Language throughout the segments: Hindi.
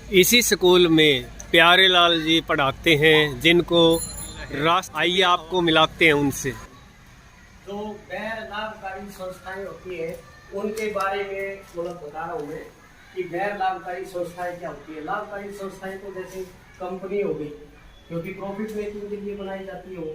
इसी स्कूल में प्यारेलाल जी पढ़ाते हैं, जिनको राष्ट्र, आइए आपको मिलाते हैं उनसे। जो गैर लाभकारी संस्थाएं होती है उनके बारे में बता रहा हूँ मैं कि गैर लाभकारी संस्थाएं क्या होती है। लाभकारी संस्थाएं तो जैसे कंपनी हो गई, क्योंकि प्रॉफिट मेकिंग के लिए बनाई जाती हो।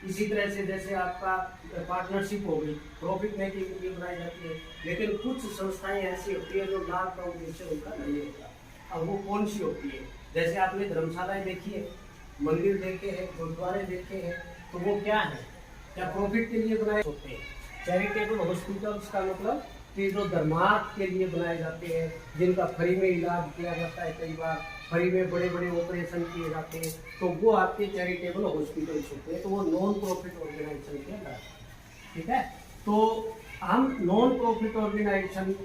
इसी तरह से जैसे आपका पार्टनरशिप हो गई, प्रॉफिट मेकिंग के लिए बनाई जाती है। लेकिन कुछ संस्थाएं ऐसी होती है जो लाभ का उद्देश्य उनका नहीं होता। अब वो कौन सी होती है? जैसे आपने धर्मशालाएं देखी है, मंदिर देखे हैं, गुरुद्वारे देखे हैं, तो वो क्या है? क्या प्रॉफिट के लिए बनाए होते हैं? चैरिटेबल हॉस्पिटल्स का मतलब कि जो धर्मार्थ के लिए बनाए जाते हैं, जिनका फ्री में इलाज किया जाता है, कई बार फ्री में बड़े बड़े ऑपरेशन किए जाते हैं, तो वो आपके चैरिटेबल हॉस्पिटल्स होते हैं। तो वो नॉन प्रॉफिट ऑर्गेनाइजेशन के अंदर, ठीक है। तो हम नॉन प्रॉफिट ऑर्गेनाइजेशन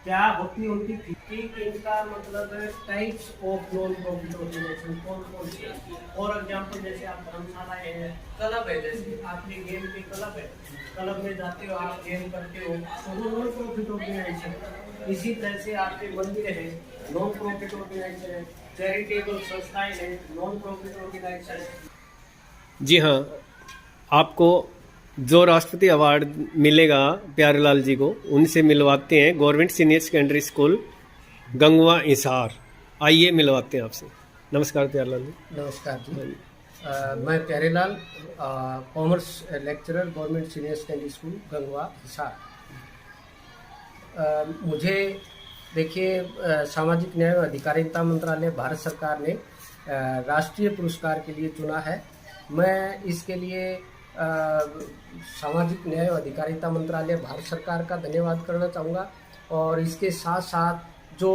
क्या होती है उनकी ठीक इनका मतलब types of non profit organisation कौन कौन से। फॉर एग्जाम्पल जैसे आप धर्मशाला है, क्लब है, जैसे आपके गेम के क्लब है, क्लब में जाते हो, आप गेम करते हो, तो वो नॉन प्रॉफिट ऑर्गेनाइजेशन। इसी तरह से आपके मंदिर है, नॉन प्रॉफिट ऑर्गेनाइजेशन है। चैरिटेबल संस्थाएं है, नॉन प्रॉफिट ऑर्गेनाइजेशन है। जी हाँ, आपको जो राष्ट्रपति अवार्ड मिलेगा प्यारेलाल जी को, उनसे मिलवाते हैं। Government senior secondary school Gangwa Hisar, आइए मिलवाते हैं आपसे। नमस्कार प्यारेलाल जी। नमस्कार जी। मैं Pyarelal, commerce lecturer, government senior secondary school Gangwa Hisar. मुझे देखिए, सामाजिक न्याय और अधिकारिता मंत्रालय भारत सरकार ने राष्ट्रीय पुरस्कार के लिए चुना है। मैं इसके लिए सामाजिक न्याय और अधिकारिता मंत्रालय भारत सरकार का धन्यवाद करना चाहूँगा। और इसके साथ साथ जो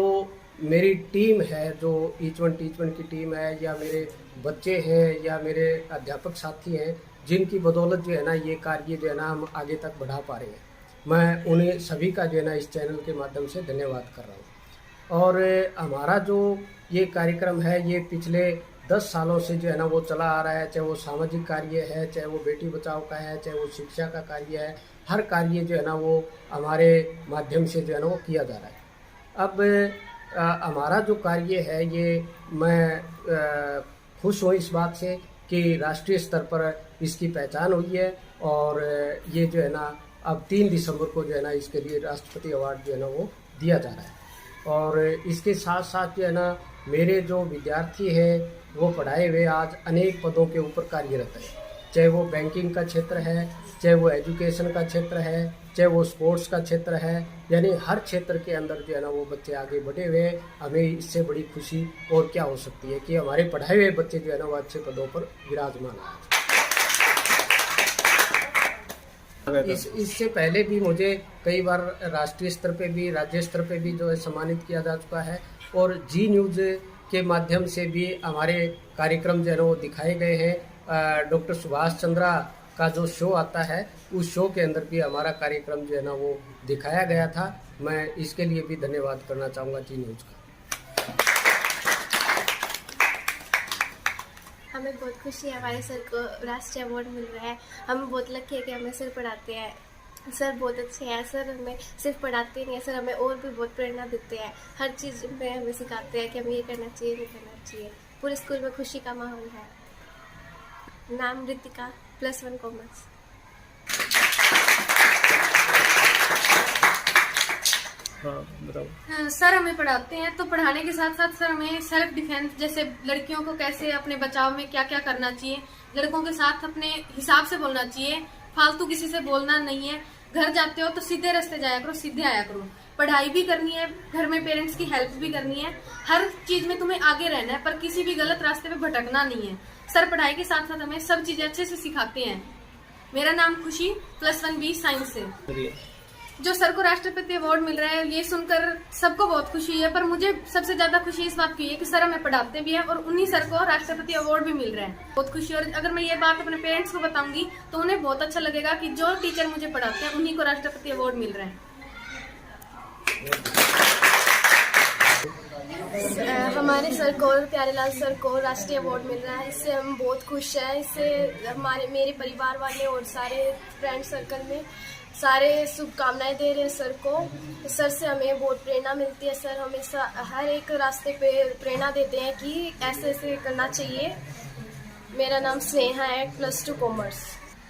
मेरी टीम है, जो ईच वन टीच वन की टीम है, या मेरे बच्चे हैं, या मेरे अध्यापक साथी हैं, जिनकी बदौलत जो है ना ये कार्य जो है ना हम आगे तक बढ़ा पा रहे हैं, मैं उन्हें सभी का जो है ना इस चैनल के माध्यम से धन्यवाद कर रहा हूँ। और हमारा जो ये कार्यक्रम है, ये पिछले 10 सालों से जो है ना वो चला आ रहा है। चाहे वो सामाजिक कार्य है, चाहे वो बेटी बचाओ का है, चाहे वो शिक्षा का कार्य है, हर कार्य जो है ना वो हमारे माध्यम से जो है ना वो किया जा रहा है। अब हमारा जो कार्य है ये, मैं खुश हूँ इस बात से कि राष्ट्रीय स्तर पर इसकी पहचान हुई है। और ये जो है ना अब 3 दिसंबर को जो है ना इसके लिए राष्ट्रपति अवार्ड जो है ना वो दिया जा रहा है। और इसके साथ साथ जो है ना मेरे जो विद्यार्थी हैं वो पढ़ाए हुए आज अनेक पदों के ऊपर कार्यरत है। चाहे वो बैंकिंग का क्षेत्र है, चाहे वो एजुकेशन का क्षेत्र है, चाहे वो स्पोर्ट्स का क्षेत्र है, यानी हर क्षेत्र के अंदर जो है ना वो बच्चे आगे बढ़े हुए हैं। हमें इससे बड़ी खुशी और क्या हो सकती है कि हमारे पढ़ाए हुए बच्चे जो है ना वो अच्छे पदों पर विराजमान है। इससे पहले भी मुझे कई बार राष्ट्रीय स्तर पे भी, राज्य स्तर पे भी जो है सम्मानित किया जा चुका है। और जी न्यूज़ के माध्यम से भी हमारे कार्यक्रम जो है वो दिखाए गए हैं। डॉक्टर सुभाष चंद्रा का जो शो आता है, उस शो के अंदर भी हमारा कार्यक्रम जो है ना वो दिखाया गया था। मैं इसके लिए भी धन्यवाद करना चाहूँगा जी न्यूज़ का। हमें बहुत खुशी है, हमारे सर को राष्ट्रीय अवार्ड मिल रहा है। हम बहुत लकी है कि हमें सर पढ़ाते हैं। सर बहुत अच्छे हैं। सर हमें सिर्फ पढ़ाते नहीं हैं, सर हमें और भी बहुत प्रेरणा देते हैं। हर चीज़ में हमें सिखाते हैं कि हमें ये करना चाहिए, वो करना चाहिए। पूरे स्कूल में खुशी का माहौल है। नाम रितिका, +1 कॉमर्स। सर हमें पढ़ाते हैं, तो पढ़ाने के साथ साथ सर हमें सेल्फ डिफेंस, जैसे लड़कियों को कैसे अपने बचाव में क्या क्या करना चाहिए, लड़कों के साथ अपने हिसाब से बोलना चाहिए, फालतू किसी से बोलना नहीं है। घर जाते हो तो सीधे रास्ते जाया करो, सीधे आया करो। पढ़ाई भी करनी है, घर में पेरेंट्स की हेल्प भी करनी है, हर चीज में तुम्हें आगे रहना है, पर किसी भी गलत रास्ते पे भटकना नहीं है। सर पढ़ाई के साथ साथ हमें सब चीजें अच्छे से सिखाते हैं। मेरा नाम खुशी, +1 B साइंस से। जो सर को राष्ट्रपति अवार्ड मिल रहा है, ये सुनकर सबको बहुत खुशी है, पर मुझे सबसे ज्यादा खुशी इस बात की है कि सर हमें पढ़ाते भी हैं और उन्हीं सर को राष्ट्रपति अवार्ड भी मिल रहा है। बहुत खुशी। और अगर मैं ये बात अपने पेरेंट्स को बताऊंगी तो उन्हें बहुत अच्छा लगेगा कि जो टीचर मुझे पढ़ाते हैं उन्हीं को राष्ट्रपति अवार्ड मिल रहा है। हमारे सर को, प्यारेलाल सर को राष्ट्रीय अवार्ड मिल रहा है। इससे हम बहुत खुश हैं। इससे मेरे परिवार वाले और सारे फ्रेंड सर्कल में सारे शुभकामनाएं दे रहे हैं सर को। सर से हमें बहुत प्रेरणा मिलती है। सर हमेशा हर एक रास्ते पे प्रेरणा देते हैं कि ऐसे ऐसे करना चाहिए। मेरा नाम स्नेहा है, +2 कॉमर्स।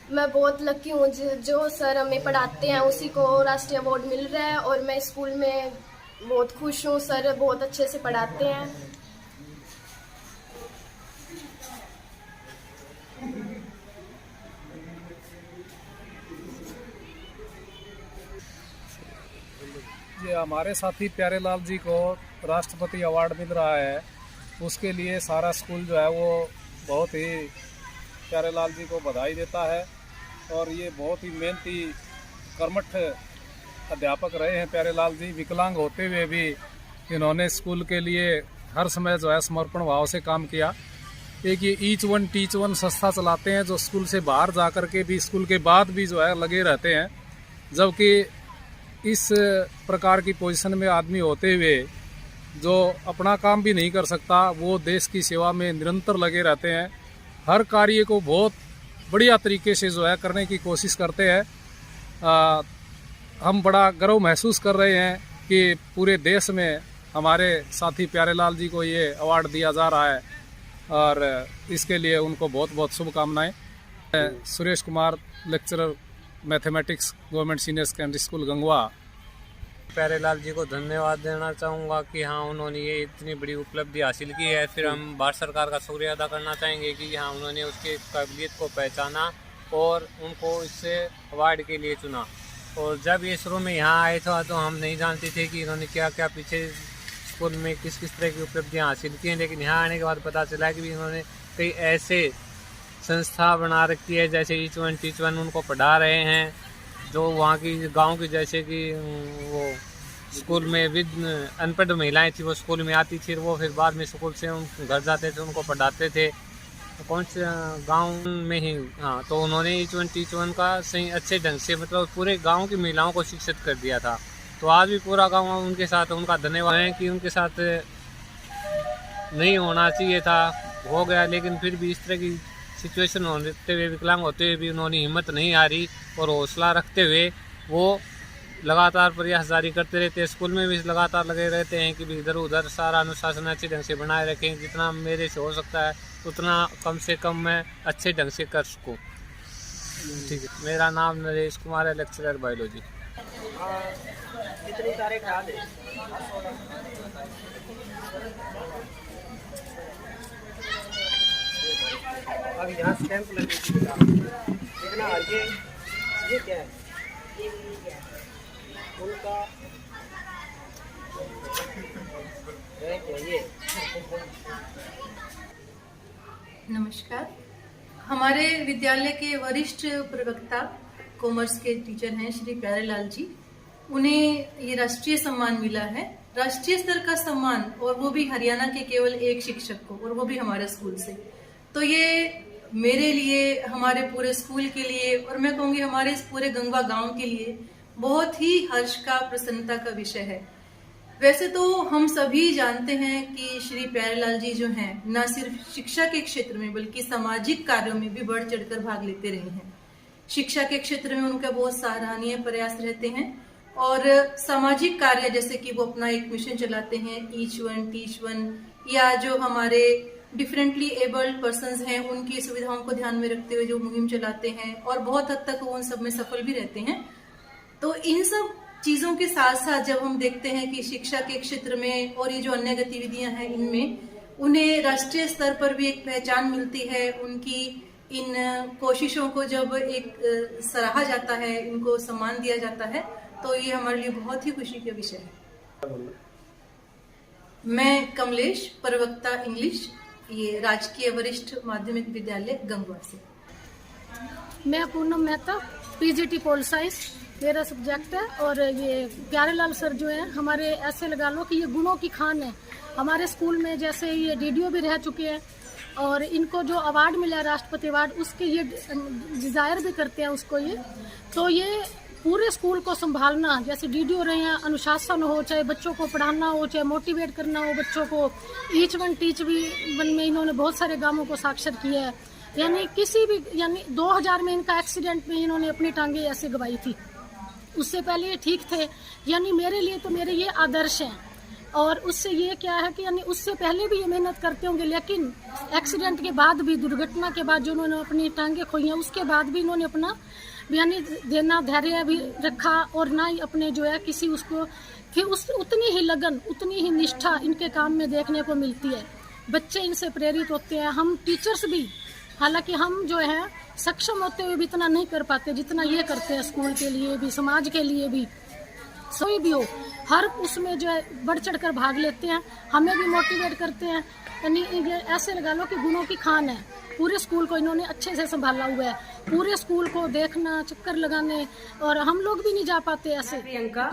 मैं बहुत लकी हूँ, जो सर हमें पढ़ाते हैं उसी को राष्ट्रीय अवार्ड मिल रहा है और मैं स्कूल में बहुत खुश हूँ। सर बहुत अच्छे से पढ़ाते हैं। ये हमारे साथी प्यारेलाल जी को राष्ट्रपति अवार्ड मिल रहा है, उसके लिए सारा स्कूल जो है वो बहुत ही प्यारेलाल जी को बधाई देता है। और ये बहुत ही मेहनती कर्मठ अध्यापक रहे हैं प्यारेलाल जी। विकलांग होते हुए भी इन्होंने स्कूल के लिए हर समय जो है समर्पण भाव से काम किया। एक ये ईच वन टीच वन संस्था चलाते हैं, जो स्कूल से बाहर जा कर के भी स्कूल के बाद भी जो है लगे रहते हैं। जबकि इस प्रकार की पोजीशन में आदमी होते हुए जो अपना काम भी नहीं कर सकता, वो देश की सेवा में निरंतर लगे रहते हैं। हर कार्य को बहुत बढ़िया तरीके से जो है करने की कोशिश करते हैं। हम बड़ा गर्व महसूस कर रहे हैं कि पूरे देश में हमारे साथी प्यारेलाल जी को ये अवार्ड दिया जा रहा है और इसके लिए उनको बहुत बहुत शुभकामनाएं। Suresh Kumar, lecturer mathematics, government senior secondary school Gangwa. Pyarelal ji को धन्यवाद देना चाहूँगा कि हाँ उन्होंने ये इतनी बड़ी उपलब्धि हासिल की है। फिर हम भारत सरकार का शुक्रिया अदा करना चाहेंगे कि हाँ उन्होंने उसकी काबिलियत को पहचाना और उनको इससे अवार्ड के लिए चुना। और जब ये शुरू में यहाँ आए थे तो हम नहीं जानते थे कि इन्होंने क्या क्या पीछे स्कूल में किस किस तरह की उपलब्धियाँ हासिल की हैं, लेकिन यहाँ आने के बाद पता चला कि इन्होंने कई ऐसे संस्था बना रखी है जैसे ईच वन टीच वन, उनको पढ़ा रहे हैं। जो वहाँ की गांव की जैसे कि वो स्कूल में अनपढ़ महिलाएं थी, वो स्कूल में आती थी, वो फिर बाद में स्कूल से उन घर जाते थे, उनको पढ़ाते थे। तो कौन से गांव में ही हाँ, तो उन्होंने ईच वन टीच वन का सही अच्छे ढंग से मतलब पूरे गांव की महिलाओं को शिक्षित कर दिया था। तो आज भी पूरा गांव उनके साथ, उनका धन्यवाद है कि उनके साथ नहीं होना चाहिए था, हो गया, लेकिन फिर भी इस तरह की सिचुएशन होते हुए, विकलांग होते हुए भी उन्होंने हिम्मत नहीं हारी और हौसला रखते हुए वो लगातार प्रयास जारी करते रहते हैं। स्कूल में भी लगातार लगे रहते हैं कि भी इधर उधर सारा अनुशासन अच्छे ढंग से बनाए रखें। जितना मेरे से हो सकता है उतना कम से कम मैं अच्छे ढंग से कर सकूं। ठीक है, मेरा नाम नरेश कुमार है, लेक्चरर बायोलॉजी। कितनी तारीख याद है? अब यहाँ स्टैंप लगेगी देखना। ये क्या है? उनका ये नमस्कार। हमारे विद्यालय के वरिष्ठ प्रवक्ता कॉमर्स के टीचर हैं श्री प्यारेलाल जी। उन्हें ये राष्ट्रीय सम्मान मिला है, राष्ट्रीय स्तर का सम्मान, और वो भी हरियाणा के केवल एक शिक्षक को, और वो भी हमारे स्कूल से। तो ये मेरे लिए, हमारे पूरे स्कूल के लिए, और मैं कहूँगी हमारे इस पूरे गंगवा गांव के लिए बहुत ही हर्ष का, प्रसन्नता का विषय है। वैसे तो हम सभी जानते हैं कि श्री प्यारेलाल जी जो हैं, न सिर्फ शिक्षा के क्षेत्र में बल्कि सामाजिक कार्यों में भी बढ़ चढ़कर भाग लेते रहे हैं। शिक्षा के क्षेत्र में उनका बहुत सराहनीय प्रयास रहते हैं और सामाजिक कार्य जैसे कि वो अपना एक मिशन चलाते हैं ईच वन टीच वन, या जो हमारे डिफरेंटली एबल्ड पर्संस हैं उनकी सुविधाओं को ध्यान में रखते हुए जो मुहिम चलाते हैं, और बहुत हद तक वो उन सब में सफल भी रहते हैं। तो इन सब चीजों के साथ साथ जब हम देखते हैं कि शिक्षा के क्षेत्र में और ये जो अन्य गतिविधियां हैं इनमें उन्हें राष्ट्रीय स्तर पर भी एक पहचान मिलती है, उनकी इन कोशिशों को जब एक सराहा जाता है, इनको सम्मान दिया जाता है, तो ये हमारे लिए बहुत ही खुशी का विषय है। मैं कमलेश, प्रवक्ता इंग्लिश, ये राजकीय वरिष्ठ माध्यमिक विद्यालय गंगवा से। मैं Poonam Mehta, PGT pol science मेरा सब्जेक्ट है। और ये प्यारेलाल सर जो है हमारे, ऐसे लगा लो कि ये गुणों की खान है हमारे स्कूल में। जैसे ये डीडीओ भी रह चुके हैं और इनको जो अवार्ड मिला है राष्ट्रपति अवार्ड, उसके ये डिजायर भी करते हैं उसको ये। तो ये पूरे स्कूल को संभालना, जैसे डीडीओ रहे हैं, अनुशासन हो, चाहे बच्चों को पढ़ाना हो, चाहे मोटिवेट करना हो बच्चों को। ईच वन टीच वन में इन्होंने बहुत सारे गांवों को साक्षर किया है। यानी किसी भी, यानी 2000 में इनका एक्सीडेंट में इन्होंने अपनी टांगे ऐसे गवाई थी। उससे पहले ये ठीक थे। यानी मेरे लिए तो मेरे ये आदर्श हैं। और उससे ये क्या है कि यानी उससे पहले भी ये मेहनत करते होंगे, लेकिन एक्सीडेंट के बाद भी, दुर्घटना के बाद जो उन्होंने अपनी टांगें खोई हैं, उसके बाद भी इन्होंने अपना यानी देना धैर्य भी रखा, और ना ही अपने जो है किसी उसको फिर उस उतनी ही लगन, उतनी ही निष्ठा इनके काम में देखने को मिलती है। बच्चे इनसे प्रेरित होते हैं। हम टीचर्स भी, हालांकि हम जो है सक्षम होते हुए भी इतना नहीं कर पाते जितना ये करते हैं, स्कूल के लिए भी, समाज के लिए भी, कोई भी हो हर उसमें जो है बढ़ चढ़ कर भाग लेते हैं, हमें भी मोटिवेट करते हैं। यानी ये ऐसे लगा लो कि गुणों की खान है। पूरे स्कूल को इन्होंने अच्छे से संभाला हुआ है, पूरे स्कूल को देखना, चक्कर लगाने, और हम लोग भी नहीं जा पाते ऐसे। Priyanka,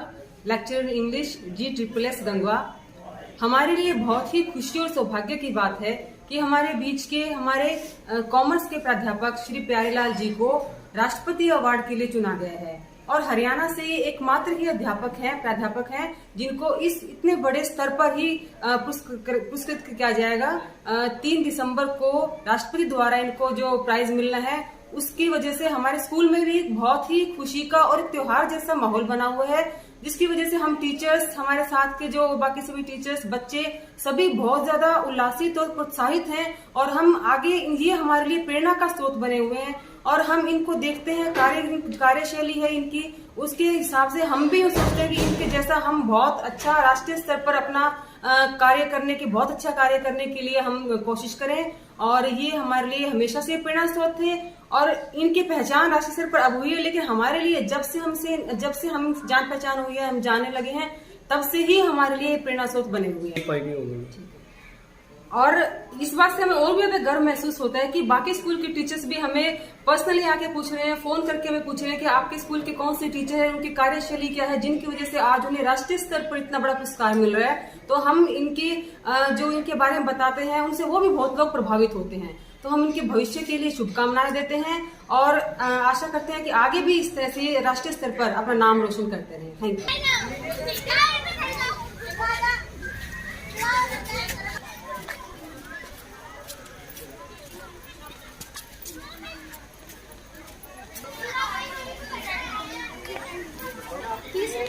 lecturer English, GSSS Gangwa. हमारे लिए बहुत ही खुशी और सौभाग्य की बात है कि हमारे बीच के हमारे कॉमर्स के प्राध्यापक श्री प्यारेलाल जी को राष्ट्रपति अवार्ड के लिए चुना गया है, और हरियाणा से ये एकमात्र ही प्राध्यापक हैं जिनको इस इतने बड़े स्तर पर ही पुरस्कृत किया जाएगा। 3 दिसंबर को राष्ट्रपति द्वारा इनको जो प्राइज मिलना है, उसकी वजह से हमारे स्कूल में भी बहुत ही खुशी का और त्योहार जैसा माहौल बना हुआ है, जिसकी वजह से हम टीचर्स, हमारे साथ के जो बाकी सभी टीचर्स, बच्चे सभी बहुत ज्यादा उल्लासित और प्रोत्साहित हैं, और हम आगे ये हमारे लिए प्रेरणा का स्रोत बने हुए हैं। और हम इनको देखते हैं, कार्यशैली है इनकी, उसके हिसाब से हम भी सोचते हैं कि इनके जैसा हम बहुत अच्छा राष्ट्रीय स्तर पर अपना बहुत अच्छा कार्य करने के लिए हम कोशिश करें। और ये हमारे लिए हमेशा से प्रेरणा स्रोत थे, और इनकी पहचान राष्ट्रीय स्तर पर अब हुई है, लेकिन हमारे लिए जब से हम जान पहचान हुई है, हम जानने लगे हैं, तब से ही हमारे लिए प्रेरणा स्रोत बने हुए हैं। और इस बात से हमें और भी ज्यादा गर्व महसूस होता है कि बाकी स्कूल के टीचर्स भी हमें पर्सनली आके पूछ रहे हैं, फोन करके हमें पूछ रहे हैं कि आपके स्कूल के कौन से टीचर हैं, उनकी कार्यशैली क्या है, जिनकी वजह से आज उन्हें राष्ट्रीय स्तर पर इतना बड़ा पुरस्कार मिल रहा है। तो हम जो इनके बारे में बताते हैं, उनसे वो भी बहुत लोग प्रभावित होते हैं। तो हम इनके भविष्य के लिए शुभकामनाएं देते हैं, और आशा करते हैं कि आगे भी इस तरह से राष्ट्रीय स्तर पर अपना नाम रोशन करते रहें। Thank you. तीसरी